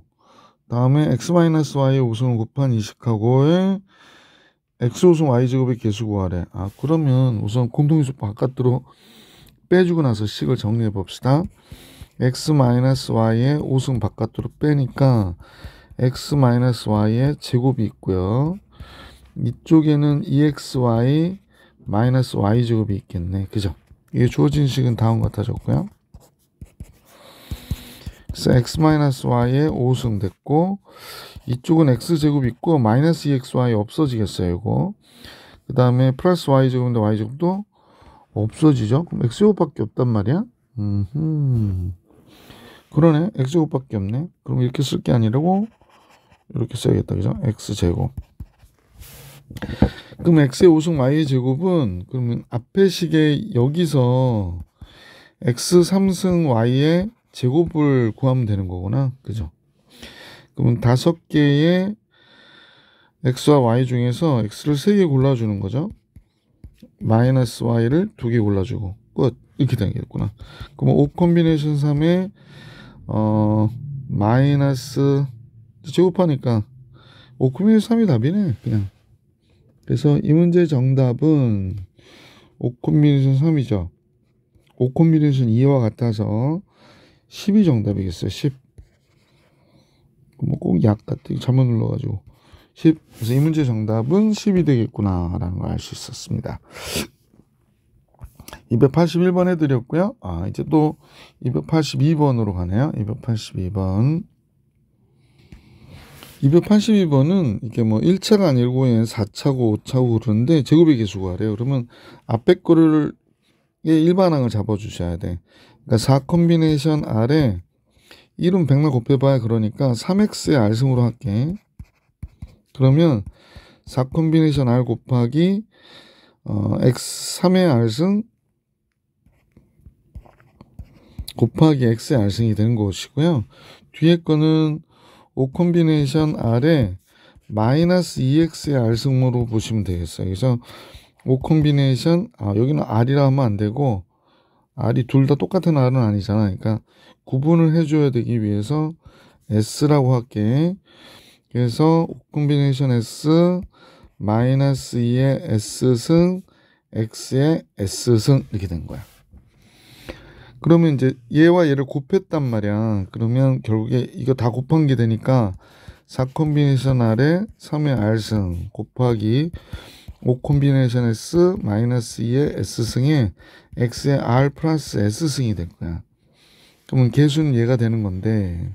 다음에 x-y의 5승을 곱한 20하고의 x5승 y제곱의 개수 구하래. 그러면 우선 공통인수 바깥으로 빼주고 나서 식을 정리해 봅시다. x-y의 5승 바깥으로 빼니까 x-y의 제곱이 있고요. 이쪽에는 2xy 마이너스 y제곱이 있겠네. 그죠? 이게 주어진 식은 다음과 같아졌고요. 그래서 x-y의 5승 됐고 이쪽은 x제곱 있고 마이너스 2xy 없어지겠어요. 이거 그 다음에 플러스 y제곱인데 y제곱도 없어지죠. 그럼 x제곱밖에 없단 말이야. 그러네. x제곱밖에 없네. 그럼 이렇게 쓸 게 아니라고 이렇게 써야겠다. 그죠? x제곱. 그럼 x의 5승 y의 제곱은 그러면 앞에 식에 여기서 x 3승 y의 제곱을 구하면 되는 거구나. 그죠? 그러면 5개의 x와 y 중에서 x를 3개 골라주는 거죠. 마이너스 y를 2개 골라주고 끝. 이렇게 되겠구나. 그러면 5 콤비네이션 3에 마이너스 제곱하니까 5 콤비네이션 3이 답이네. 그냥. 그래서 이 문제 정답은 5 콤비네이션 3이죠. 5 콤비네이션 2와 같아서 10이 정답이겠어요. 10. 뭐 꼭 약 같아. 잘못 눌러가지고 10. 그래서 이 문제 정답은 10이 되겠구나 라는 걸 알 수 있었습니다. 281번 해드렸고요. 이제 또 282번으로 가네요. 282번. 282번은 이게 뭐 1차가 아니고 4차고 5차고 그러는데 제곱의 개수 구하래요. 그러면 앞에 거를 일반항을 잡아주셔야 돼. 그러니까 4 콤비네이션 R에 1은 100만 곱해봐야 그러니까 3x의 R승으로 할게. 그러면 4 콤비네이션 R 곱하기 x 3의 R승 곱하기 x의 R승이 되는 것이고요. 뒤에 거는 5 콤비네이션 R에 마이너스 2x의 R승으로 보시면 되겠어요. 그래서 5 콤비네이션 여기는 R이라 하면 안 되고 R이 둘 다 똑같은 R은 아니잖아. 그러니까 구분을 해줘야 되기 위해서 S라고 할게. 그래서 5 콤비네이션 S 마이너스 2의 S승 X의 S승 이렇게 된 거야. 그러면 이제 얘와 얘를 곱했단 말이야. 그러면 결국에 이거 다 곱한 게 되니까 4 콤비네이션 R에 3의 R승 곱하기 5 콤비네이션 S 마이너스 2의 S승에 X의 R 플러스 S승이 될 거야. 그러면 개수는 얘가 되는 건데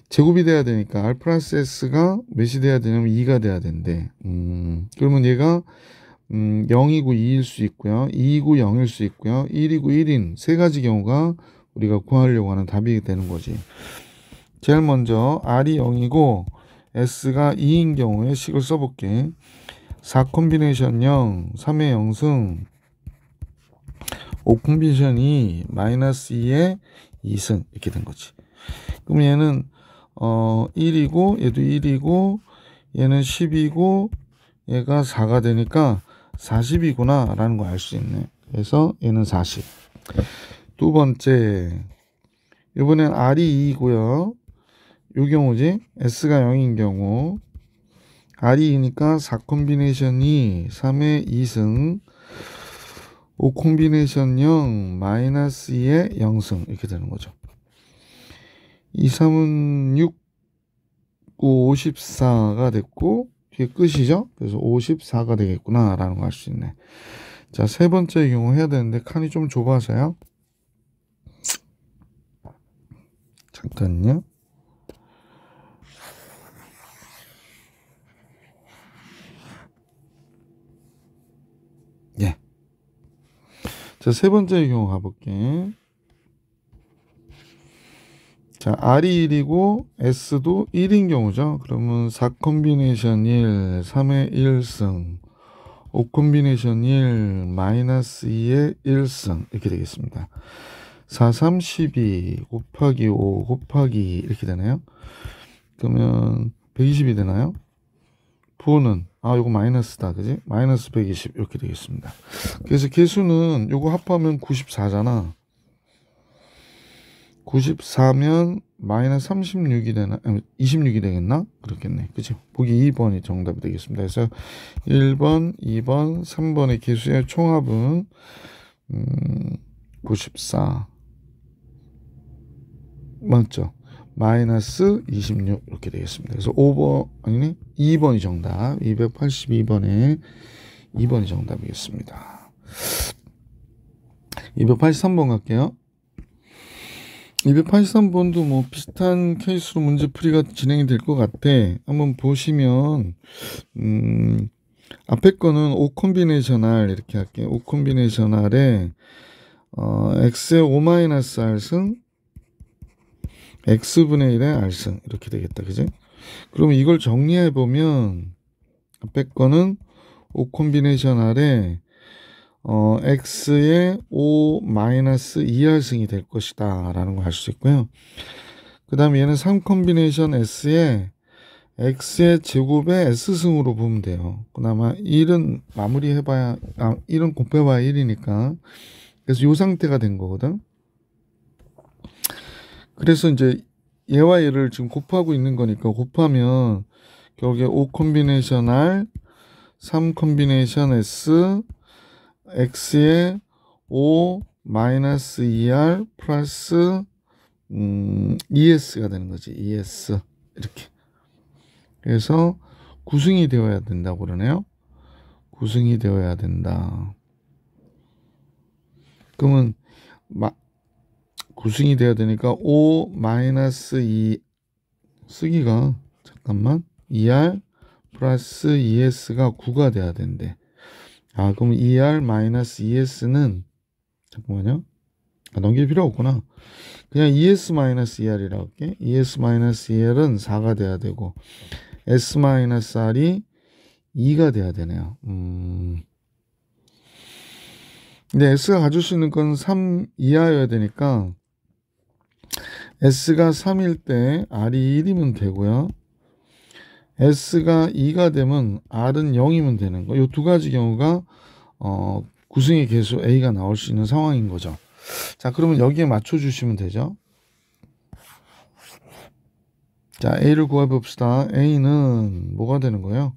제곱이 돼야 되니까 R 플러스 S가 몇이 돼야 되냐면 2가 돼야 된대. 그러면 얘가 0이고 2일 수 있고요. 2이고 0일 수 있고요. 1이고 1인 세 가지 경우가 우리가 구하려고 하는 답이 되는 거지. 제일 먼저 R이 0이고 S가 2인 경우에 식을 써볼게. 4 콤비네이션 0, 3의 0승, 5 콤비네이션 2, 마이너스 2의 2승 이렇게 된 거지. 그럼 얘는 1이고 얘도 1이고 얘는 10이고 얘가 4가 되니까 40이구나 라는 거 알 수 있네. 그래서 얘는 40. 두 번째 이번엔 R이 2이고요. 요 경우지 S가 0인 경우 R이 2니까 4 콤비네이션이 3의 2승 5 콤비네이션 0 마이너스 2의 0승 이렇게 되는 거죠. 2, 3은 6, 9, 54가 됐고 뒤에 끝이죠. 그래서 54가 되겠구나 라는 거 알 수 있네. 자, 세 번째 경우 해야 되는데 칸이 좀 좁아서요. 잠깐요. 예. 자, 세 번째 경우 가볼게. 자, R이 1이고 S도 1인 경우죠. 그러면 4 콤비네이션 1, 3의 1승, 5 콤비네이션 1, 마이너스 2의 1승 이렇게 되겠습니다. 4, 3, 12 곱하기 5 곱하기 2 이렇게 되나요? 그러면 120이 되나요? 부호는 요거 마이너스다, 그지? 마이너스 120 이렇게 되겠습니다. 그래서 개수는 요거 합하면 94잖아. 94면 마이너스 36이 되나? 26이 되겠나? 그렇겠네. 그죠? 보기 2번이 정답이 되겠습니다. 그래서 1번, 2번, 3번의 개수의 총합은 94 맞죠? 마이너스 26 이렇게 되겠습니다. 그래서 5번 아니네 2번이 정답. 282번에 2번이 정답이겠습니다. 283번 갈게요. 283번도 뭐 비슷한 케이스로 문제풀이가 진행이 될 것 같아. 한번 보시면 앞에 거는 5 콤비네이션 R 이렇게 할게요. 5 콤비네이션 R에 x의 5-r승 x분의 1의 r승 이렇게 되겠다. 그지? 그러면 이걸 정리해 보면 앞에 거는 5 콤비네이션 R에 x의 5-2r승이 될 것이다 라는 걸 알 수 있고요. 그 다음에 얘는 3 콤비네이션 s에 x의 제곱의 s승으로 보면 돼요. 그나마 1은 마무리해봐야 1은 곱해봐야 1이니까 그래서 이 상태가 된 거거든. 그래서 이제 얘와 얘를 지금 곱하고 있는 거니까 곱하면 결국에 5 콤비네이션 R 3 콤비네이션 S x의 5-2r 플러스 ES가 되는 거지. ES 이렇게. 그래서 구승이 되어야 된다고 그러네요. 구승이 되어야 된다. 그러면 구승이 돼야 되니까 5-2 쓰기가 잠깐만 2r 플러스 ES가 9가 돼야 된대. 그럼 2r-ES는 잠깐만요. 넘길 필요 없구나. 그냥 ES-ER이라고 할게. ES-ER은 4가 돼야 되고 S-R이 2가 돼야 되네요. 근데 S가 가질 수 있는 건 3 이하여야 되니까 S가 3일 때 R이 1이면 되고요. S가 2가 되면 R은 0이면 되는 거. 이 두 가지 경우가 구승의 개수 A가 나올 수 있는 상황인 거죠. 자, 그러면 여기에 맞춰주시면 되죠. 자, A를 구해봅시다. A는 뭐가 되는 거예요?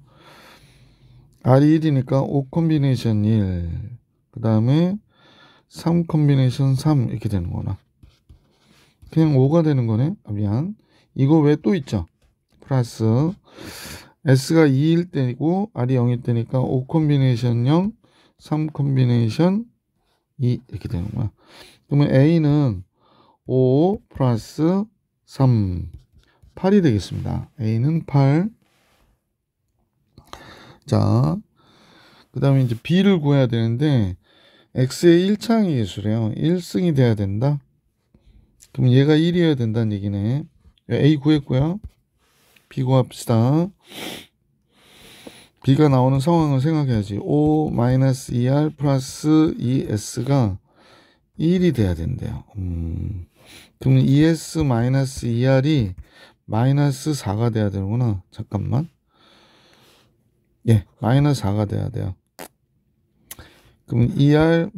R이 1이니까 5 콤비네이션 1, 그 다음에 3 콤비네이션 3 이렇게 되는 거나. 그냥 5가 되는 거네. 미안. 이거 왜 또 있죠? 플러스 S가 2일 때고 R이 0일 때니까 5 콤비네이션 0, 3 콤비네이션 2 이렇게 되는 거야. 그러면 A는 5 플러스 3, 8이 되겠습니다. A는 8. 자, 그 다음에 이제 B를 구해야 되는데 X의 1창이 개수래요. 1승이 돼야 된다. 그럼 얘가 1이어야 된다는 얘기네. A 구했고요. B 구합시다. B가 나오는 상황을 생각해야지. 5-2R 플러스 2S가 1이 돼야 된대요. 그럼 ES-2R이 마이너스 4가 돼야 되는구나. 잠깐만. 예, 마이너스 4가 돼야 돼요. 그럼 ER-ES가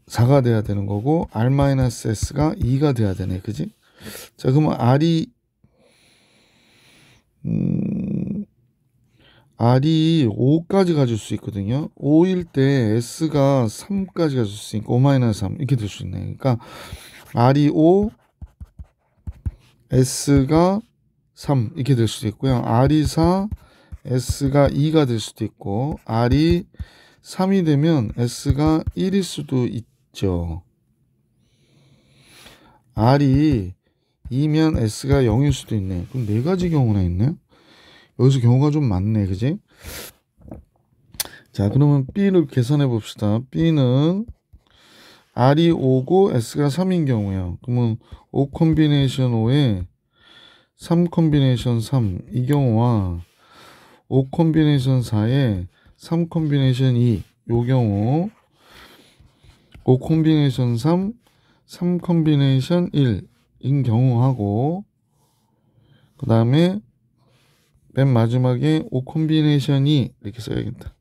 4가 돼야 되는 거고 R-S가 2가 돼야 되네. 그지? 자, 그러면 R이 5까지 가질 수 있거든요. 5일 때 S가 3까지 가질 수 있으니까 5-3 이렇게 될 수 있네. 그러니까 R이 5, S가 3 이렇게 될 수도 있고요. R이 4, S가 2가 될 수도 있고 R이 3이 되면 S가 1일 수도 있죠. R이 2면 S가 0일 수도 있네. 그럼 네 가지 경우나 있네. 여기서 경우가 좀 많네. 그지? 자, 그러면 B를 계산해 봅시다. B는 R이 5고 S가 3인 경우야. 그러면 5 콤비네이션 5에 3 콤비네이션 3 이 경우와 5 콤비네이션 4에 3 콤비네이션 2 요 경우 5 콤비네이션 3 3 콤비네이션 1인 경우하고 그 다음에 맨 마지막에 5 콤비네이션 2 이렇게 써야겠다.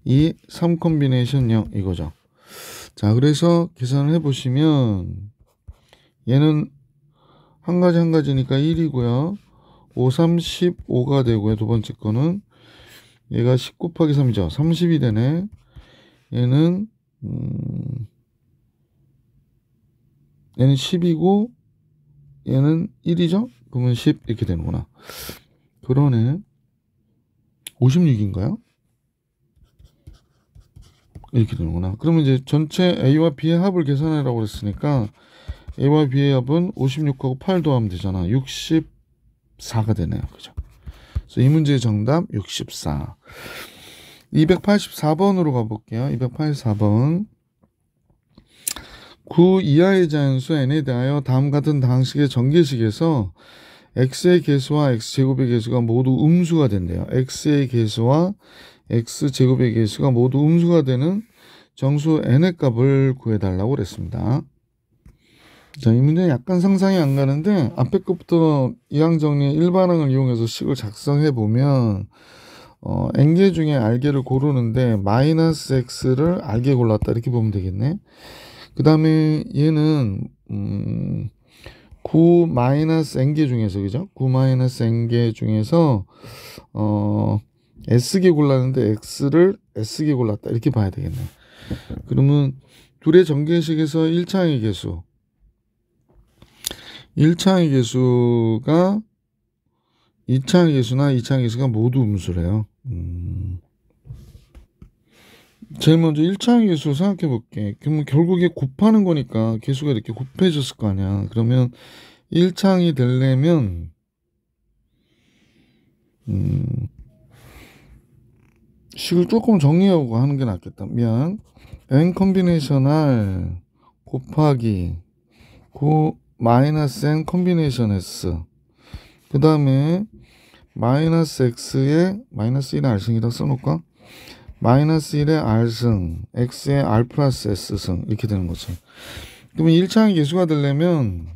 이 3 콤비네이션 0 이거죠. 자, 그래서 계산을 해보시면 얘는 한 가지니까 1이고요. 5, 3, 15가 되고요. 두 번째 거는 얘가 10 곱하기 3이죠. 30이 되네. 얘는 10이고 얘는 1이죠. 그러면 10 이렇게 되는구나. 그러네. 56인가요? 이렇게 되는구나. 그러면 이제 전체 A와 B의 합을 계산하라고 그랬으니까 A와 B의 합은 56하고 8 더하면 되잖아. 64가 되네요. 그죠? 그래서 이 문제의 정답 64. 284번으로 가볼게요. 284번. 9 이하의 자연수 n에 대하여 다음 같은 방식의 전개식에서 x의 개수와 x제곱의 개수가 모두 음수가 된대요. x의 개수와 x제곱의 개수가 모두 음수가 되는 정수 n의 값을 구해달라고 그랬습니다. 자, 이 문제는 약간 상상이 안 가는데 앞에 것부터 이항정리의 일반항을 이용해서 식을 작성해 보면 n개 중에 r개를 고르는데 마이너스 x를 r개 골랐다 이렇게 보면 되겠네. 그 다음에 얘는 9 마이너스 n개 중에서 그죠? 9 마이너스 n개 중에서 s개 골랐는데 x를 s개 골랐다 이렇게 봐야 되겠네. 그러면 둘의 전개식에서 1차항의 개수 1차항의 개수가 2차항의 개수나 2차항의 개수가 모두 음수래요. 제일 먼저 1차항의 개수를 생각해 볼게. 그러면 결국에 곱하는 거니까 개수가 이렇게 곱해졌을 거 아니야. 그러면 1차항이 되려면 식을 조금 정리하고 하는 게 낫겠다. 미안. n 콤비네이션 r 곱하기 9 마이너스 n 콤비네이션 s 그 다음에 마이너스 x에 마이너스 1의 r승이라 써놓을까? 마이너스 1의 r승 x의 r 플러스 s승 이렇게 되는 거지. 그러면 1차항의 개수가 되려면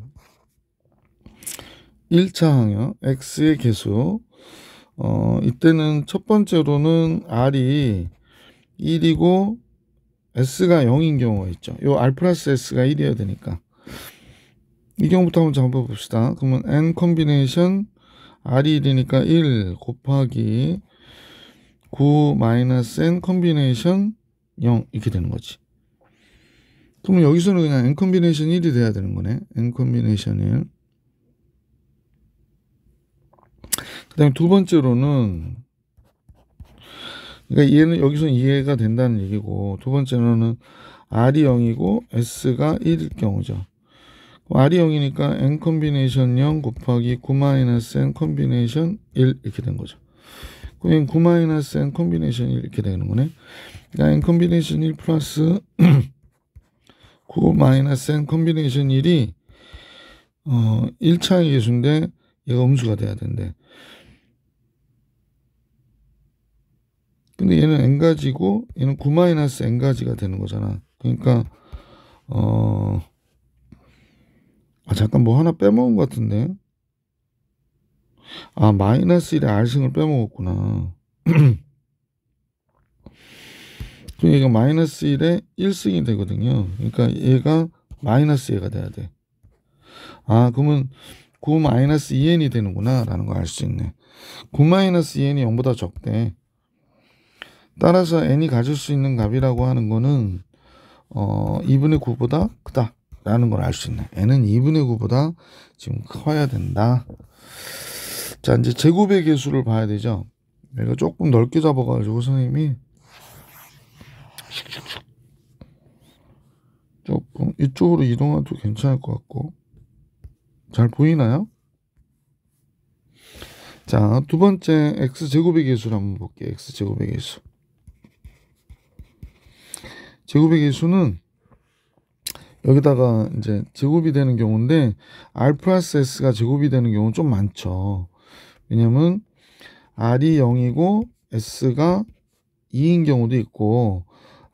1차항이요. x의 개수 이때는 첫 번째로는 r이 1이고 s가 0인 경우가 있죠. 요 r 플러스 s가 1이어야 되니까 이 경우부터 한번 잡아봅시다. 그러면 n 콤비네이션 r이 1이니까 1 곱하기 9 마이너스 n 콤비네이션 0 이렇게 되는 거지. 그러면 여기서는 그냥 n 콤비네이션 1이 돼야 되는 거네. n 콤비네이션 1. 그 다음에 두 번째로는 그러니까 얘는 여기서 이해가 된다는 얘기고 두 번째로는 r이 0이고 s가 1일 경우죠. r이 0이니까 n 콤비네이션 0 곱하기 9 마이너스 n 콤비네이션 1 이렇게 된 거죠. 그럼 9 마이너스 n 콤비네이션 1 이렇게 되는 거네. 그러니까 n 콤비네이션 1 플러스 9 마이너스 n 콤비네이션 1이 1차의 개수인데 얘가 음수가 돼야 된대. 근데 얘는 n가지고 얘는 9 마이너스 n가지가 되는 거잖아. 그러니까 잠깐 뭐 하나 빼먹은 것 같은데. 마이너스 1의 r승을 빼먹었구나. 그럼 얘가 마이너스 1의 1승이 되거든요. 그러니까 얘가 마이너스 얘가 돼야 돼. 그러면 9 마이너스 2n이 되는구나 라는 걸 알 수 있네. 9 마이너스 2n이 0보다 적대. 따라서 n이 가질 수 있는 값이라고 하는 거는 2분의 9보다 크다 라는 걸 알 수 있네. n은 2분의 9보다 지금 커야 된다. 자, 이제 제곱의 개수를 봐야 되죠. 내가 조금 넓게 잡아가지고 선생님이 조금 이쪽으로 이동해도 괜찮을 것 같고. 잘 보이나요? 자, 두 번째 x제곱의 계수를 한번 볼게요. x제곱의 계수. 제곱의 계수는 여기다가 이제 제곱이 되는 경우인데 r 플러스 s가 제곱이 되는 경우는 좀 많죠. 왜냐면 r이 0이고 s가 2인 경우도 있고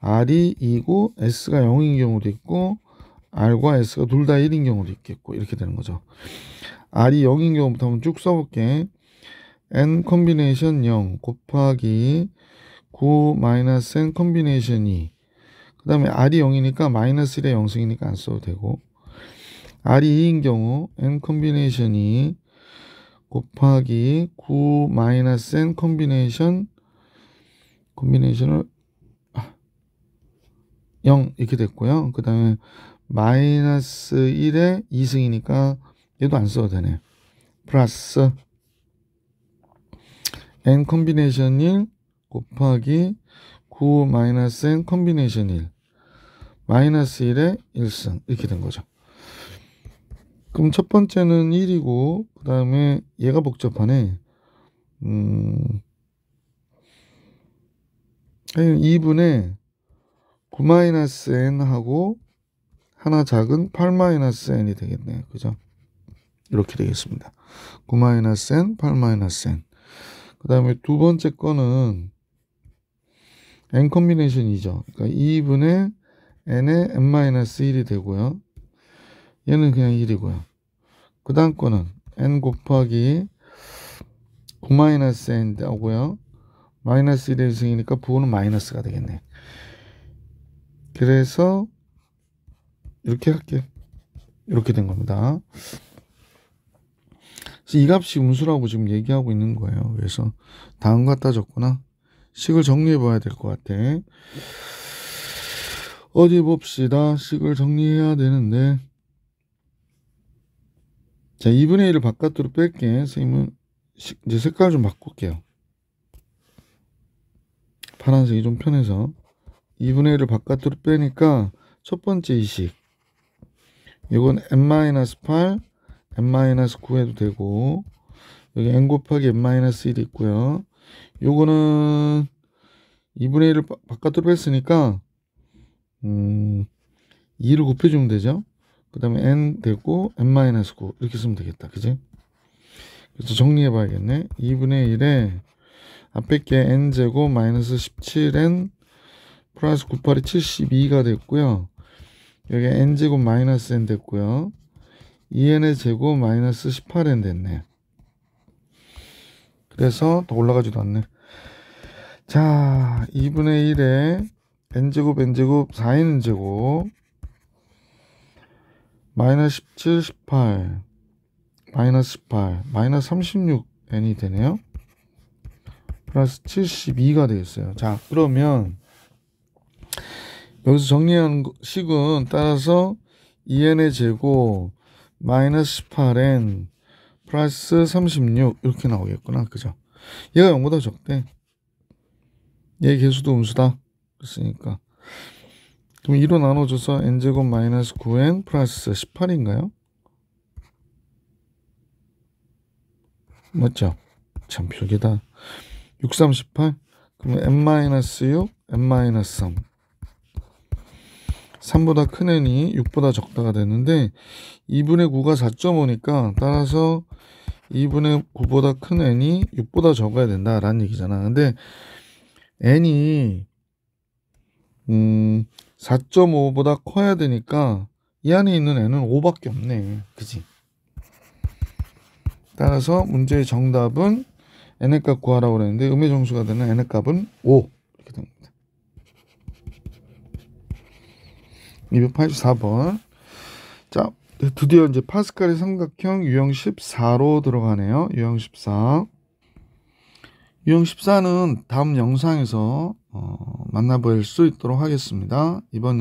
r이 2고 s가 0인 경우도 있고 r과 s가 둘 다 1인 경우도 있겠고 이렇게 되는 거죠. r이 0인 경우부터 한번 쭉 써볼게. n 컴비네이션 0 곱하기 9 마이너스 n 컴비네이션 2. 그 다음에 r이 0이니까 마이너스 1의 0승이니까 안 써도 되고, r이 2인 경우 n 컴비네이션 2 곱하기 9 마이너스 n 컴비네이션을 0 이렇게 됐고요. 그 다음에 마이너스 1의 2승이니까 얘도 안 써도 되네. 플러스 n 컴비네이션 1 곱하기 9 마이너스 n 컴비네이션 1 마이너스 1의 1승 이렇게 된 거죠. 그럼 첫 번째는 1이고 그 다음에 얘가 복잡하네. 2분의 9 마이너스 n 하고 하나 작은 8 마이너스 n이 되겠네요. 그죠? 이렇게 되겠습니다. 9 마이너스 n, 8 마이너스 n. 그 다음에 두 번째 거는 n 컴비네이션이죠. 그러니까 2분의 n의 n-1이 되고요. 얘는 그냥 1이고요. 그 다음 거는 n 곱하기 9 마이너스 n 나오고요. 마이너스 1의 1승이니까 부호는 마이너스가 되겠네. 그래서 이렇게 할게. 이렇게 된 겁니다. 이 값이 음수라고 지금 얘기하고 있는 거예요. 그래서 다음 갖다 줬구나. 식을 정리해 봐야 될 것 같아. 어디 봅시다. 식을 정리해야 되는데. 자, 2분의 1을 바깥으로 뺄게. 선생님은 이제 색깔 좀 바꿀게요. 파란색이 좀 편해서. 2분의 1을 바깥으로 빼니까 첫 번째 이 식. 이건 n-8, n-9 해도 되고, 여기 n 곱하기 n-1 있고요. 요거는 2분의 1을 바깥으로 뺐으니까 2를 곱해주면 되죠. 그 다음에 n 되고 n-9 이렇게 쓰면 되겠다. 그지? 그래서 정리해 봐야겠네. 2분의 1에 앞에 게 n제곱 마이너스 17n 플러스 9, 8이 72가 됐고요. 여기 n제곱 마이너스 n 됐고요. 2n의 제곱 마이너스 18n 됐네. 그래서 더 올라가지도 않네. 자, 2분의 1에 n제곱 4n제곱 마이너스 17, 18 마이너스 18 마이너스 36n이 되네요. 플러스 72가 되겠어요. 자, 그러면 여기서 정리한 식은 따라서 2n의 제곱 마이너스 18n 플러스 36 이렇게 나오겠구나. 그죠? 얘가 0보다 적대. 얘 개수도 음수다. 그랬으니까. 그럼 2로 나눠줘서 n제곱 마이너스 9n 플러스 18인가요? 맞죠? 참 별개다. 6, 3, 18. 그러면 n-6, n-3. 3보다 큰 n이 6보다 적다가 됐는데 2분의 9가 4.5니까 따라서 2분의 9보다 큰 n이 6보다 적어야 된다라는 얘기잖아. 근데 n이 4.5보다 커야 되니까 이 안에 있는 n은 5밖에 없네. 그지? 따라서 문제의 정답은 n의 값 구하라고 그랬는데 음의 정수가 되는 n의 값은 5 이렇게 됩니다. 284번. 자, 드디어 이제 파스칼의 삼각형 유형 14로 들어가네요. 유형 14. 유형 14는 다음 영상에서 만나볼 수 있도록 하겠습니다. 이번